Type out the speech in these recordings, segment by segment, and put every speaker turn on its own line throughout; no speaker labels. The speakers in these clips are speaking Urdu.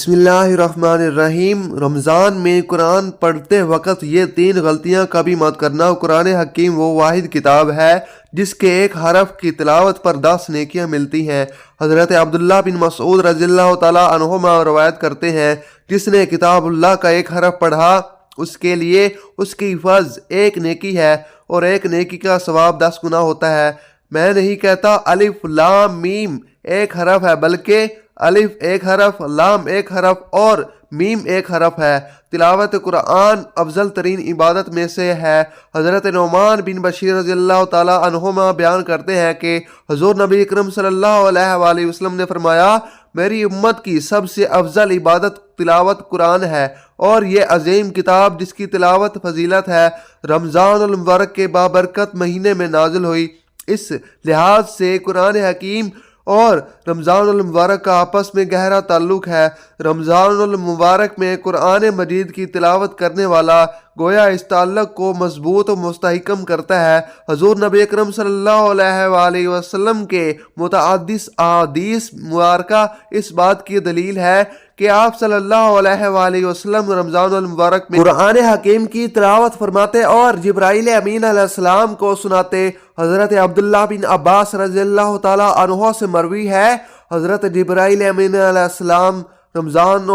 بسم اللہ الرحمن الرحیم۔ رمضان میں قرآن پڑھتے وقت یہ 3 غلطیاں کبھی مت کرنا۔ قرآن حکیم وہ واحد کتاب ہے جس کے ایک حرف کی تلاوت پر 10 نیکیاں ملتی ہیں۔ حضرت عبداللہ بن مسعود رضی اللہ تعالیٰ عنہما روایت کرتے ہیں، جس نے کتاب اللہ کا ایک حرف پڑھا اس کے لیے اس کی فرض 1 نیکی ہے اور 1 نیکی کا ثواب 10 گنا ہوتا ہے۔ میں نہیں کہتا الف لام میم ایک حرف ہے، بلکہ الف ایک حرف، لام ایک حرف اور میم ایک حرف ہے۔ تلاوت قرآن افضل ترین عبادت میں سے ہے۔ حضرت نعمان بن بشیر رضی اللہ تعالیٰ عنہما بیان کرتے ہیں کہ حضور نبی اکرم صلی اللہ علیہ وآلہ وسلم نے فرمایا، میری امت کی سب سے افضل عبادت تلاوت قرآن ہے، اور یہ عظیم کتاب جس کی تلاوت فضیلت ہے رمضان المبارک کے بابرکت مہینے میں نازل ہوئی۔ اس لحاظ سے قرآن حکیم اور رمضان المبارک کا آپس میں گہرا تعلق ہے۔ رمضان المبارک میں قرآن مجید کی تلاوت کرنے والا گویا اس تعلق کو مضبوط و مستحکم کرتا ہے۔ حضور نبی اکرم صلی اللہ علیہ وآلہ وسلم کے متعدد احادیث مبارکہ اس بات کی دلیل ہے کہ آپ صلی اللہ علیہ وآلہ وسلم رمضان المبارک میں قرآن حکیم کی تلاوت فرماتے اور جبرائیل امین علیہ السلام کو سناتے۔ حضرت عبداللہ بن عباس رضی اللہ تعالیٰ عنہ سے مروی ہے، حضرت جبرائیل امین علیہ السلام رمضان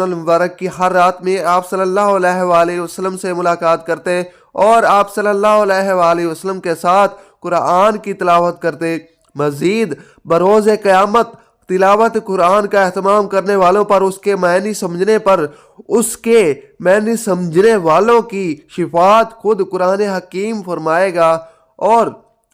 المبارک کی ہر رات میں آپ صلی اللہ علیہ وآلہ وسلم سے ملاقات کرتے اور آپ صلی اللہ علیہ وآلہ وسلم کے ساتھ قرآن کی تلاوت کرتے۔ مزید بروز قیامت تلاوت قرآن کا اہتمام کرنے والوں پر اس کے معنی سمجھنے والوں کی شفاعت خود قرآن حکیم فرمائے گا۔ اور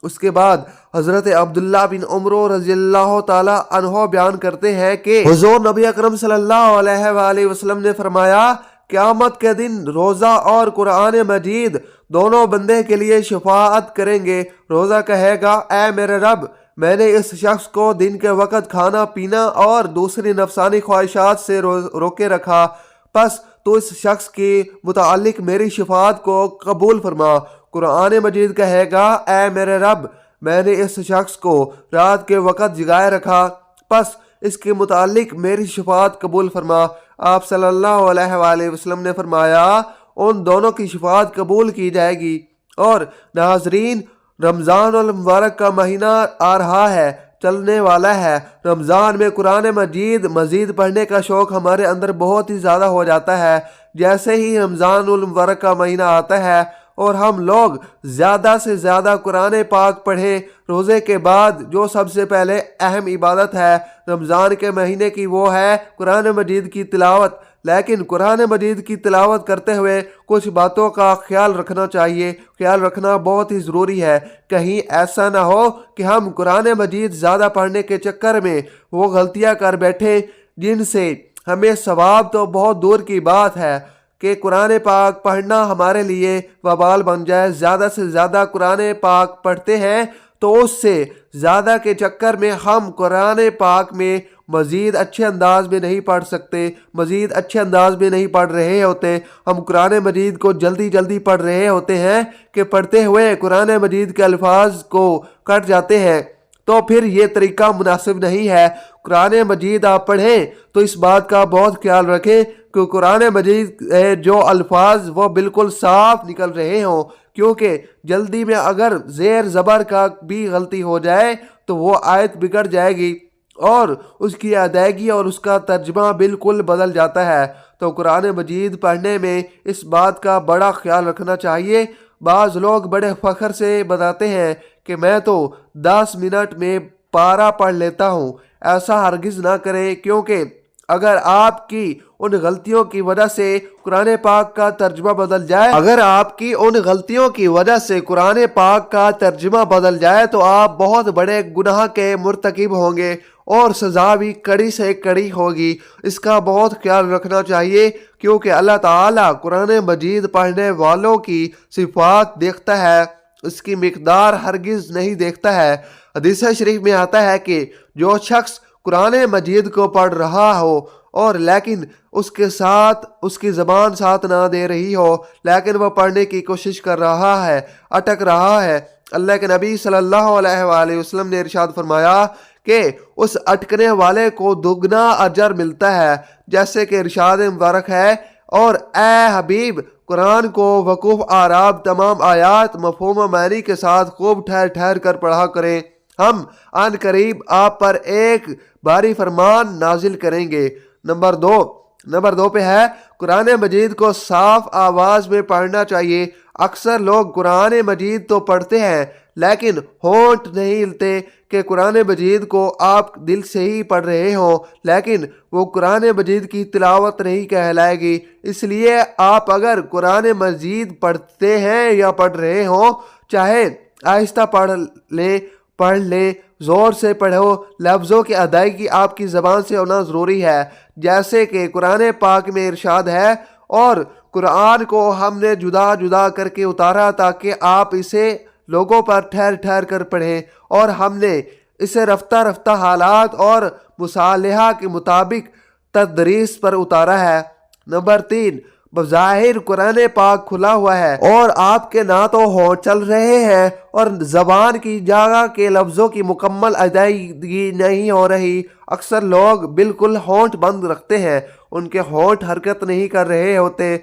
اس کے بعد حضرت عبداللہ بن عمر رضی اللہ تعالیٰ عنہ بیان کرتے ہیں کہ حضور نبی اکرم صلی اللہ علیہ وآلہ وسلم نے فرمایا، قیامت کے دن روزہ اور قرآن مجید دونوں بندے کے لیے شفاعت کریں گے۔ روزہ کہے گا، اے میرے رب، میں نے اس شخص کو دن کے وقت کھانا پینا اور دوسری نفسانی خواہشات سے روکے رکھا، پس تو اس شخص کے متعلق میری شفاعت کو قبول فرما۔ قرآن مجید کہے گا، اے میرے رب، میں نے اس شخص کو رات کے وقت جگائے رکھا، پس اس کے متعلق میری شفاعت قبول فرما۔ آپ صلی اللہ علیہ وآلہ وسلم نے فرمایا، ان دونوں کی شفاعت قبول کی جائے گی۔ اور ناظرین، رمضان المبارک کا مہینہ آ رہا ہے، چلنے والا ہے۔ رمضان میں قرآن مزید پڑھنے کا شوق ہمارے اندر بہت ہی زیادہ ہو جاتا ہے۔ جیسے ہی رمضان المبارک کا مہینہ آتا ہے اور ہم لوگ زیادہ سے زیادہ قرآن پاک پڑھیں۔ روزے کے بعد جو سب سے پہلے اہم عبادت ہے رمضان کے مہینے کی، وہ ہے قرآن مجید کی تلاوت۔ لیکن قرآن مجید کی تلاوت کرتے ہوئے کچھ باتوں کا خیال رکھنا چاہیے، خیال رکھنا بہت ہی ضروری ہے۔ کہیں ایسا نہ ہو کہ ہم قرآن مجید زیادہ پڑھنے کے چکر میں وہ غلطیاں کر بیٹھیں جن سے ہمیں ثواب تو بہت دور کی بات ہے کہ قرآن پاک پڑھنا ہمارے لیے وبال بن جائے۔ زیادہ سے زیادہ قرآن پاک پڑھتے ہیں تو اس سے زیادہ کے چکر میں ہم قرآن پاک میں مزید اچھے انداز میں نہیں پڑھ سکتے، مزید اچھے انداز میں نہیں پڑھ رہے ہوتے۔ ہم قرآن مجید کو جلدی پڑھ رہے ہوتے ہیں کہ پڑھتے ہوئے قرآن مجید کے الفاظ کو کٹ جاتے ہیں، تو پھر یہ طریقہ مناسب نہیں ہے۔ قرآن مجید آپ پڑھیں تو اس بات کا بہت خیال رکھیں کہ قرآن مجید جو الفاظ وہ بالکل صاف نکل رہے ہوں، کیونکہ جلدی میں اگر زیر زبر کا بھی غلطی ہو جائے تو وہ آیت بگڑ جائے گی اور اس کی ادائیگی اور اس کا ترجمہ بالکل بدل جاتا ہے۔ تو قرآن مجید پڑھنے میں اس بات کا بڑا خیال رکھنا چاہیے۔ بعض لوگ بڑے فخر سے بتاتے ہیں کہ میں تو 10 منٹ میں پارہ پڑھ لیتا ہوں۔ ایسا ہرگز نہ کریں، کیونکہ اگر آپ کی ان غلطیوں کی وجہ سے قرآن پاک کا ترجمہ بدل جائے تو آپ بہت بڑے گناہ کے مرتکب ہوں گے اور سزا بھی کڑی سے کڑی ہوگی۔ اس کا بہت خیال رکھنا چاہیے، کیونکہ اللہ تعالیٰ قرآن مجید پڑھنے والوں کی صفات دیکھتا ہے، اس کی مقدار ہرگز نہیں دیکھتا ہے۔ حدیث شریف میں آتا ہے کہ جو شخص قرآن مجید کو پڑھ رہا ہو اور لیکن اس کے ساتھ اس کی زبان ساتھ نہ دے رہی ہو، لیکن وہ پڑھنے کی کوشش کر رہا ہے، اٹک رہا ہے، اللہ کے نبی صلی اللہ علیہ وآلہ وسلم نے ارشاد فرمایا کہ اس اٹکنے والے کو دگنا اجر ملتا ہے، جیسے کہ ارشاد مبارک ہے، اور اے حبیب قرآن کو وقوف آراب تمام آیات مفہوم و معنی کے ساتھ خوب ٹھہر ٹھہر کر پڑھا کریں، ہم ان قریب آپ پر ایک باری فرمان نازل کریں گے۔ نمبر دو پہ ہے قرآن مجید کو صاف آواز میں پڑھنا چاہیے۔ اکثر لوگ قرآن مجید تو پڑھتے ہیں لیکن ہونٹ نہیں ہلتے کہ قرآن مجید کو آپ دل سے ہی پڑھ رہے ہوں، لیکن وہ قرآن مجید کی تلاوت نہیں کہلائے گی۔ اس لیے آپ اگر قرآن مجید پڑھتے ہیں یا پڑھ رہے ہوں، چاہے آہستہ پڑھ لیں، زور سے پڑھو، لفظوں کی ادائیگی آپ کی زبان سے ہونا ضروری ہے، جیسے کہ قرآن پاک میں ارشاد ہے، اور قرآن کو ہم نے جدا جدا کر کے اتارا تاکہ آپ اسے لوگوں پر ٹھہر ٹھہر کر پڑھیں، اور ہم نے اسے رفتہ رفتہ حالات اور مصالحہ کے مطابق تدریس پر اتارا ہے۔ نمبر 3، بظاہر قرآن پاک کھلا ہوا ہے اور آپ کے نہ تو ہونٹ چل رہے ہیں اور زبان کی جگہ کے لفظوں کی مکمل ادائیگی نہیں ہو رہی۔ اکثر لوگ بالکل ہونٹ بند رکھتے ہیں، ان کے ہونٹ حرکت نہیں کر رہے ہوتے،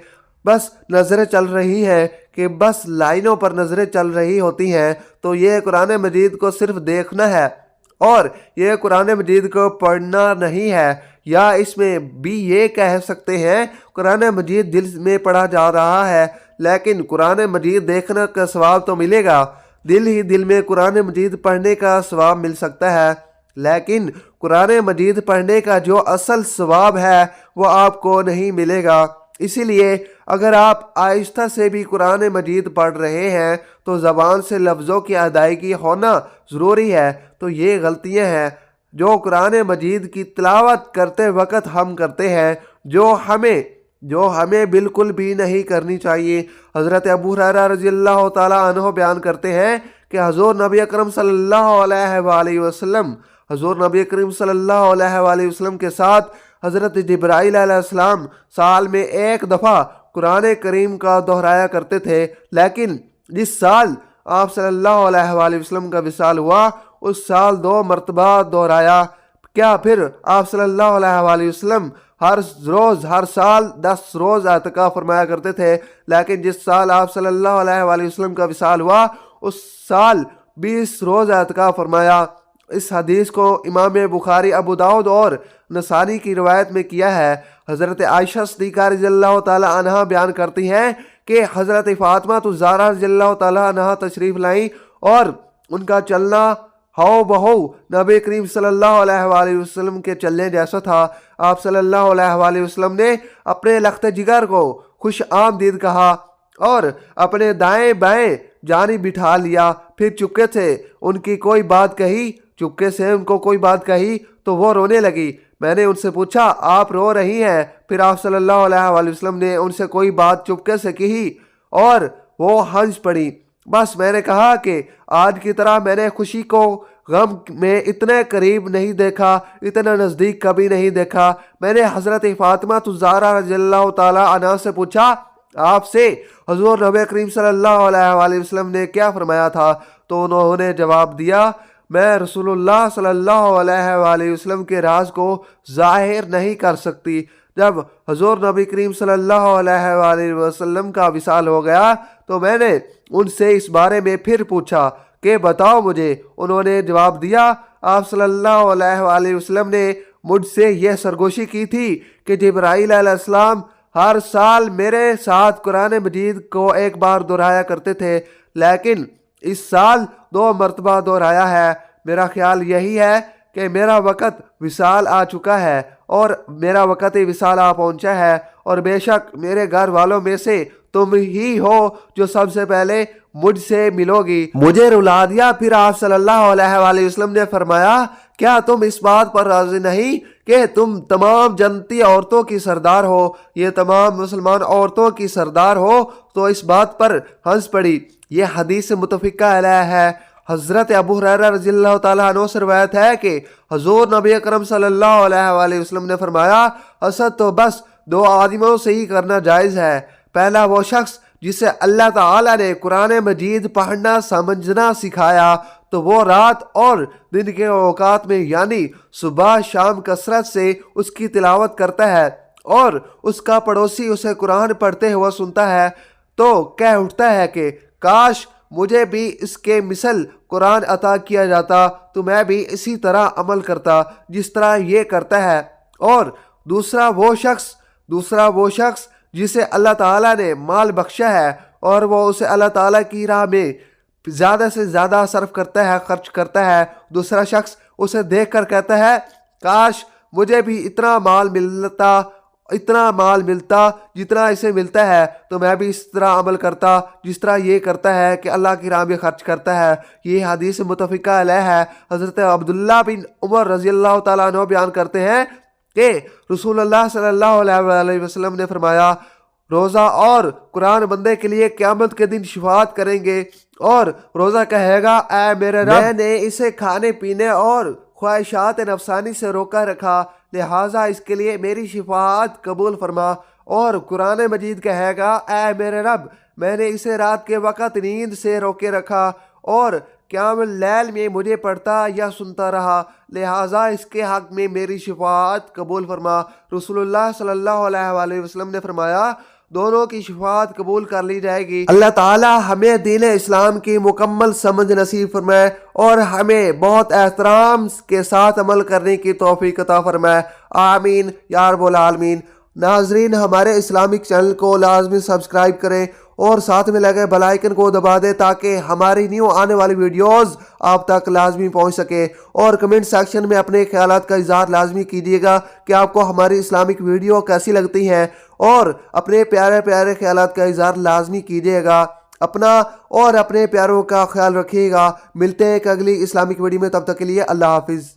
بس نظریں چل رہی ہیں کہ بس لائنوں پر نظریں چل رہی ہوتی ہیں۔ تو یہ قرآن مجید کو صرف دیکھنا ہے اور یہ قرآن مجید کو پڑھنا نہیں ہے، یا اس میں بھی یہ کہہ سکتے ہیں قرآن مجید دل میں پڑھا جا رہا ہے، لیکن قرآن مجید دیکھنے کا ثواب تو ملے گا، دل ہی دل میں قرآن مجید پڑھنے کا ثواب مل سکتا ہے، لیکن قرآن مجید پڑھنے کا جو اصل ثواب ہے وہ آپ کو نہیں ملے گا۔ اسی لیے اگر آپ آہستہ سے بھی قرآن مجید پڑھ رہے ہیں تو زبان سے لفظوں کی ادائیگی ہونا ضروری ہے۔ تو یہ غلطیاں ہیں جو قرآن مجید کی تلاوت کرتے وقت ہم کرتے ہیں، جو ہمیں بالکل بھی نہیں کرنی چاہیے۔ حضرت ابو ہریرہ رضی اللہ تعالیٰ عنہ بیان کرتے ہیں کہ حضور نبی اکرم صلی اللہ علیہ وآلہ وسلم کے ساتھ حضرت جبرائیل علیہ السلام سال میں ایک دفعہ قرآن کریم کا دہرایا کرتے تھے، لیکن جس سال آپ صلی اللہ علیہ وآلہ وسلم کا وصال ہوا اس سال 2 مرتبہ دہرایا۔ کیا پھر آپ صلی اللہ علیہ وآلہ وسلم ہر سال 10 روز اعتکاف فرمایا کرتے تھے، لیکن جس سال آپ صلی اللہ علیہ وآلہ وسلم کا وصال ہوا اس سال 20 روز اعتکاف فرمایا۔ اس حدیث کو امام بخاری، ابو داؤد اور نسائی کی روایت میں کیا ہے۔ حضرت عائشہ صدیقہ رضی اللہ تعالی عنہا بیان کرتی ہیں کہ حضرت فاطمہ الزہرا رضی اللہ تعالی عنہا تشریف لائیں اور ان کا چلنا ہو بہو نبی کریم صلی اللہ علیہ وآلہ وسلم کے چلنے جیسا تھا۔ آپ صلی اللہ علیہ وآلہ وسلم نے اپنے لخت جگر کو خوش آمدید کہا اور اپنے دائیں بائیں جانب بٹھا لیا، پھر چپکے سے ان کو کوئی بات کہی تو وہ رونے لگی۔ میں نے ان سے پوچھا آپ رو رہی ہیں؟ پھر آپ صلی اللہ علیہ وآلہ وسلم نے ان سے کوئی بات چپکے سے کہی اور وہ ہنس پڑی۔ بس میں نے کہا کہ آج کی طرح میں نے خوشی کو غم میں اتنے قریب نہیں دیکھا، اتنا نزدیک کبھی نہیں دیکھا۔ میں نے حضرت فاطمہ الزہرا رضی اللہ تعالی عنہا سے پوچھا آپ سے حضور نبی کریم صلی اللہ علیہ وآلہ وسلم نے کیا فرمایا تھا؟ تو انہوں نے جواب دیا میں رسول اللہ صلی اللہ علیہ وآلہ وسلم کے راز کو ظاہر نہیں کر سکتی۔ جب حضور نبی کریم صلی اللہ علیہ وآلہ وسلم کا وصال ہو گیا تو میں نے ان سے اس بارے میں پھر پوچھا کہ بتاؤ مجھے۔ انہوں نے جواب دیا آپ صلی اللہ علیہ وآلہ وسلم نے مجھ سے یہ سرگوشی کی تھی کہ جبرائیل علیہ السلام ہر سال میرے ساتھ قرآن مجید کو ایک بار دہرایا کرتے تھے، لیکن اس سال 2 مرتبہ دہرایا ہے۔ میرا خیال یہی ہے کہ میرا وقت وصال آ چکا ہے اور میرا وقت وصال آ پہنچا ہے، اور بے شک میرے گھر والوں میں سے تم ہی ہو جو سب سے پہلے مجھ سے ملو گی۔ مجھے رلا دیا۔ پھر آپ صلی اللہ علیہ وآلہ وسلم نے فرمایا کیا تم اس بات پر راضی نہیں کہ تم تمام جنتی عورتوں کی سردار ہو، یہ تمام مسلمان عورتوں کی سردار ہو؟ تو اس بات پر ہنس پڑی۔ یہ حدیث متفقہ علیہ ہے۔ حضرت ابو ہریرہ رضی اللہ تعالیٰ عنہ سے روایت ہے کہ حضور نبی اکرم صلی اللہ علیہ وآلہ وسلم نے فرمایا حسد تو بس 2 آدمیوں سے ہی کرنا جائز ہے۔ پہلا وہ شخص جسے اللہ تعالیٰ نے قرآن مجید پڑھنا سمجھنا سکھایا تو وہ رات اور دن کے اوقات میں یعنی صبح شام کثرت سے اس کی تلاوت کرتا ہے اور اس کا پڑوسی اسے قرآن پڑھتے ہوئے سنتا ہے تو کہہ اٹھتا ہے کہ کاش مجھے بھی اس کے مثل قرآن عطا کیا جاتا تو میں بھی اسی طرح عمل کرتا جس طرح یہ کرتا ہے۔ اور دوسرا وہ شخص جسے اللہ تعالیٰ نے مال بخشا ہے اور وہ اسے اللہ تعالیٰ کی راہ میں زیادہ سے زیادہ صرف کرتا ہے، خرچ کرتا ہے، دوسرا شخص اسے دیکھ کر کہتا ہے کاش مجھے بھی اتنا مال ملتا جتنا اسے ملتا ہے تو میں بھی اس طرح عمل کرتا جس طرح یہ کرتا ہے کہ اللہ کی راہ میں خرچ کرتا ہے۔ یہ حدیث متفقہ علیہ ہے۔ حضرت عبداللہ بن عمر رضی اللہ تعالیٰ عنہ بیان کرتے ہیں کہ رسول اللہ صلی اللہ علیہ وآلہ وسلم نے فرمایا روزہ اور قرآن بندے کے لیے قیامت کے دن شفاعت کریں گے اور روزہ کہے گا اے میرے رب، میں نے اسے کھانے پینے اور خواہشات نفسانی سے روکا رکھا، لہٰذا اس کے لیے میری شفاعت قبول فرما۔ اور قرآن مجید کہے گا اے میرے رب، میں نے اسے رات کے وقت نیند سے روکے رکھا اور قیام اللیل میں مجھے پڑھتا یا سنتا رہا، لہٰذا اس کے حق میں میری شفاعت قبول فرما۔ رسول اللہ صلی اللہ علیہ وآلہ وسلم نے فرمایا دونوں کی شفاعت قبول کر لی جائے گی۔ اللہ تعالی ہمیں دین اسلام کی مکمل سمجھ نصیب فرمائے اور ہمیں بہت احترام کے ساتھ عمل کرنے کی توفیق عطا فرمائے، آمین یا رب العالمین۔ ناظرین، ہمارے اسلامک چینل کو لازمی سبسکرائب کریں اور ساتھ میں لگے بیل آئیکن کو دبا دیں تاکہ ہماری نیو آنے والی ویڈیوز آپ تک لازمی پہنچ سکے، اور کمنٹ سیکشن میں اپنے خیالات کا اظہار لازمی کیجیے گا کہ آپ کو ہماری اسلامک ویڈیو کیسی لگتی ہیں، اور اپنے پیارے پیارے خیالات کا اظہار لازمی کیجیے گا۔ اپنا اور اپنے پیاروں کا خیال رکھیے گا۔ ملتے ہیں ایک اگلی اسلامک ویڈیو میں، تب تک کے لیے اللہ حافظ۔